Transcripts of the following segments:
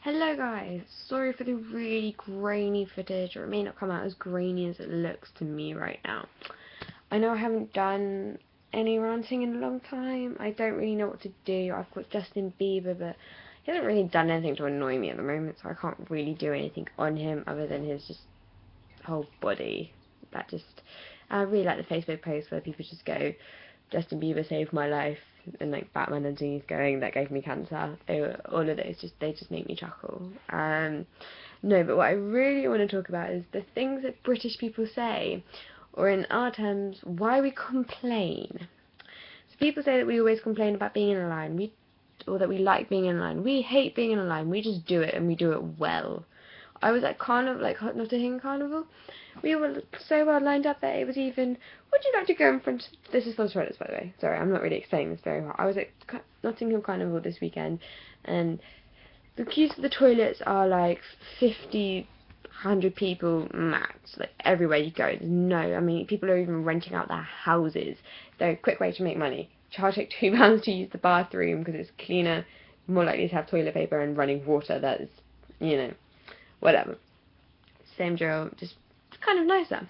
Hello guys, sorry for the really grainy footage, or it may not come out as grainy as it looks to me right now. I know I haven't done any ranting in a long time. I don't really know what to do. I've got Justin Bieber, but he hasn't really done anything to annoy me at the moment, so I can't really do anything on him other than his just whole body. I really like the Facebook post where people just go, Justin Bieber saved my life, and like Batman underneath going, that gave me cancer. All of those they just make me chuckle. No, but what I really want to talk about is the things that British people say, or in our terms, why we complain. So people say that we always complain about being in a line, or that we like being in a line. We hate being in a line. We just do it, and we do it well. I was at Carnival, like Notting Hill Carnival. We were so well lined up that it was even, would you like to go in front? This is for the toilets, by the way. Sorry, I'm not really explaining this very well. I was at Notting Hill Carnival this weekend, and the queues for the toilets are like 50, 100 people max. Like everywhere you go, I mean, people are even renting out their houses. They're a quick way to make money. Charge like £2 to use the bathroom because it's cleaner, more likely to have toilet paper and running water. That's, whatever. Same drill, just kind of nicer.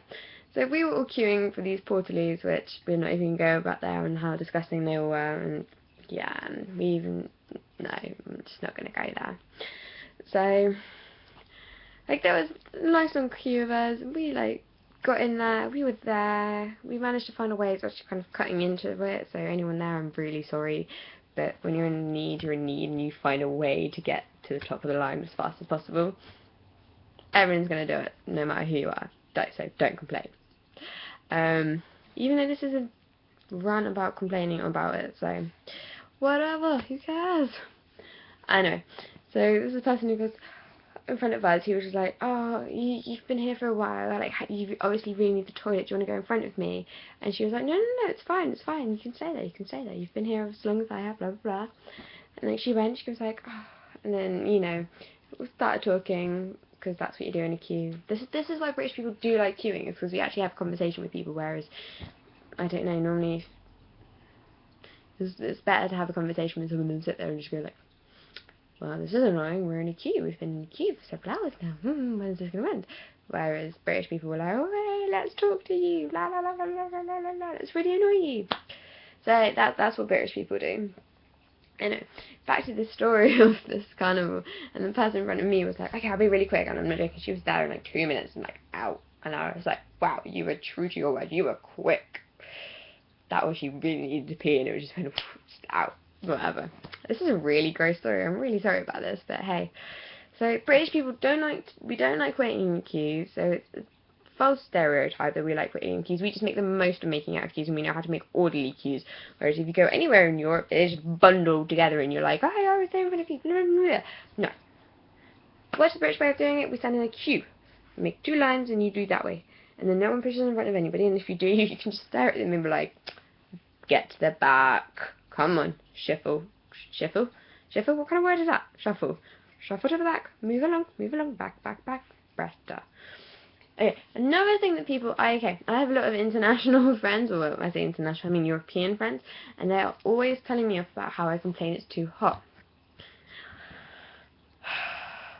So we were all queuing for these portalies, which we're not even going to go about there and how disgusting they all were, and yeah, and no, I'm just not going to go there. So, like, there was a nice long queue of us, and we, got in there, we were there, we managed to find a way of actually kind of cutting into it, so anyone there, I'm really sorry, but when you're in need, you're in need, and you find a way to get to the top of the line as fast as possible. Everyone's going to do it, no matter who you are. So don't complain. Even though this is a rant about complaining about it, so whatever, who cares? I know. So this is a person who was in front of us. He was just like, "Oh, you've been here for a while. Like, you obviously really need the toilet. Do you want to go in front of me?" And she was like, "No, it's fine. It's fine. You can stay there. You can stay there. You've been here as long as I have. Blah blah blah." And then she went. She was like, "Oh," and then we started talking, because that's what you do in a queue. This is why British people do like queuing, is because we actually have a conversation with people, whereas, I don't know, normally it's better to have a conversation with someone than sit there and just go like, well, this is annoying, we're in a queue, we've been in a queue for several hours now, when is this going to end? Whereas British people were like, oh hey, let's talk to you, la la la la la la la la, let's really annoy you. So that's what British people do. Anyway, back to the story of this carnival, and the person in front of me was like, okay, I'll be really quick, and I'm not joking, she was there in like 2 minutes, and like, ow, and I was like, wow, you were true to your word, you were quick. That was, she really needed to pee, and it was just kind of, just out, whatever. This is a really gross story, I'm really sorry about this, but hey. So, British people don't like waiting in queues, so it's false stereotype that we like waiting in queues. We just make the most of making out of queues, and we know how to make orderly queues. Whereas if you go anywhere in Europe, they're just bundled together, and you're like, oh, I was there in front of you. No. What's the British way of doing it? We stand in a queue. You make 2 lines, and you do that way. And then no one pushes in front of anybody, and if you do, you can just stare at them and be like, get to the back. Come on. Shuffle. Shuffle? Shuffle? What kind of word is that? Shuffle. Shuffle to the back. Move along. Back. Breath. Okay, another thing that I have a lot of international friends, or well, I say international, I mean European friends, and they are always telling me about how I complain it's too hot.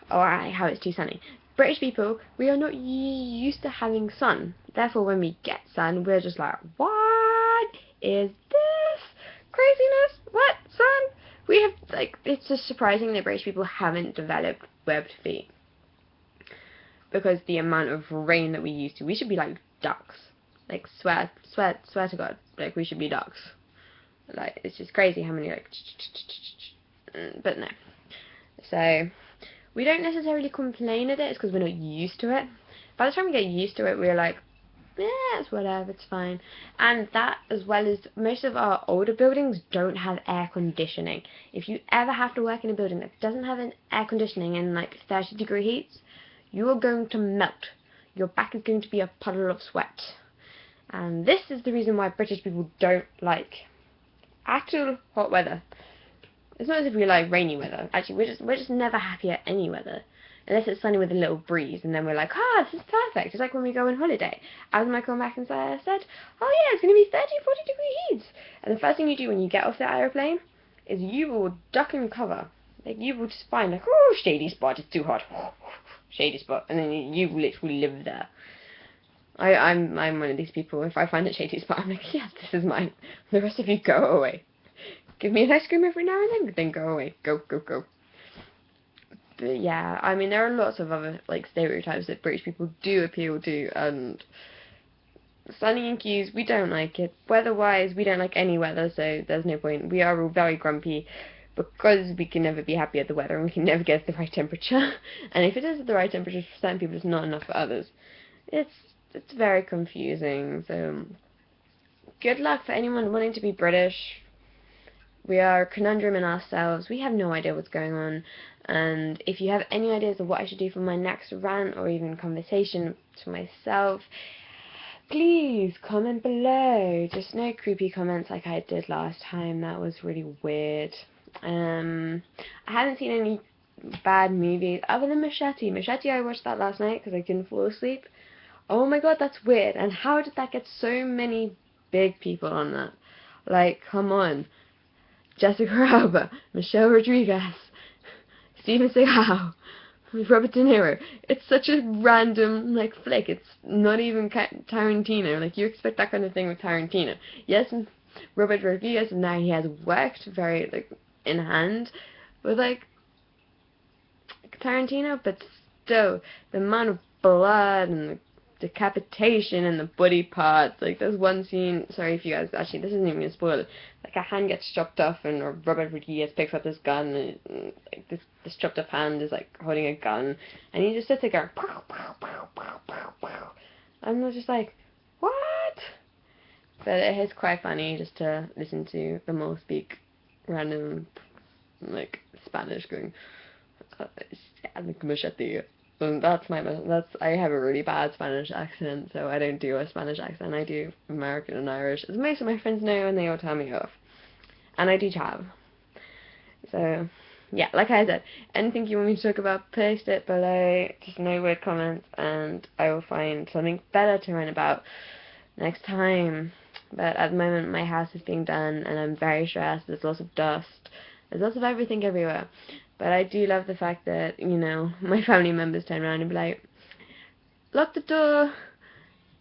Or how it's too sunny. British people, we are not used to having sun. Therefore, when we get sun, we're just like, what is this craziness? What, sun? We have, it's just surprising that British people haven't developed webbed feet. Because the amount of rain that we used to, we should be like ducks. Like, swear to God, like, we should be ducks. Like, it's just crazy how many, but no. So, we don't necessarily complain at it, it's because we're not used to it. By the time we get used to it, we're like, yeah, it's whatever, it's fine. And that, as well as most of our older buildings don't have air conditioning. If you ever have to work in a building that doesn't have an air conditioning in like 30-degree heats, you are going to melt. Your back is going to be a puddle of sweat. And this is the reason why British people don't like actual hot weather. It's not as if we like rainy weather. Actually, we're just never happy at any weather. Unless it's sunny with a little breeze, and then we're like, this is perfect. It's like when we go on holiday. As I come back and said, oh yeah, it's going to be 30-40 degree heats. And the first thing you do when you get off the aeroplane is you will duck and cover. Like, you will just find, like, oh, shady spot, it's too hot. Shady spot. And then you literally live there. I'm one of these people. If I find a shady spot, I'm like, yes, this is mine. The rest of you go away. Give me an ice cream every now and then go away. Go, go, go. But yeah, I mean, there are lots of other, like, stereotypes that British people do appeal to, and sunny and Keys, we don't like it. Weather-wise, we don't like any weather, so there's no point. We are all very grumpy because we can never be happy at the weather and we can never get the right temperature. And if it is at the right temperature for some people, it's not enough for others. It's very confusing. So good luck for anyone wanting to be British. We are a conundrum in ourselves. We have no idea what's going on. And if you have any ideas of what I should do for my next rant or even conversation to myself, please comment below. Just no creepy comments like I did last time. That was really weird. I haven't seen any bad movies other than Machete. Machete, I watched that last night because I couldn't fall asleep. Oh my god, that's weird. And how did that get so many big people on that? Like, come on. Jessica Alba, Michelle Rodriguez, Steven Seagal, Robert De Niro. It's such a random, like, flick. It's not even Tarantino. Like, you expect that kind of thing with Tarantino. Yes, Robert Rodriguez, now he has worked very, like, in hand with, like, Tarantino, but still, the amount of blood and the decapitation and the body parts, like, there's one scene, sorry if you guys, actually, this isn't even a spoiler, like, a hand gets chopped off and Robert Rodriguez picks up this gun, and like, this chopped off hand is, like, holding a gun, and he just sits there going, pow, pow, pow, pow, pow, pow. I'm just like, what? But it is quite funny just to listen to them all speak random, like, Spanish going, machete. That's I have a really bad Spanish accent, so I don't do a Spanish accent. I do American and Irish, as most of my friends know, and they all tell me off. And I do chav. So, yeah, like I said, anything you want me to talk about, post it below. Just no weird comments, and I will find something better to rant about next time. But at the moment, my house is being done, and I'm very stressed. There's lots of dust. There's lots of everything everywhere. But I do love the fact that, you know, my family members turn around and be like, lock the door.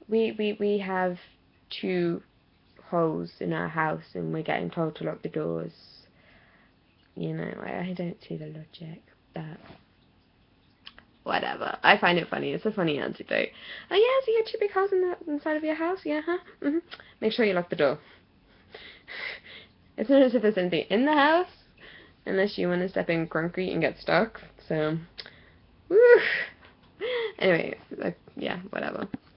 We have 2 holes in our house and we're getting told to lock the doors. You know, I don't see the logic, but whatever. I find it funny. It's a funny anecdote. Oh yeah, so you got 2 big holes inside of your house? Yeah, huh? Make sure you lock the door. It's not as if there's anything in the house, unless you want to step in concrete and get stuck. So, woo. Anyway, like, yeah, whatever.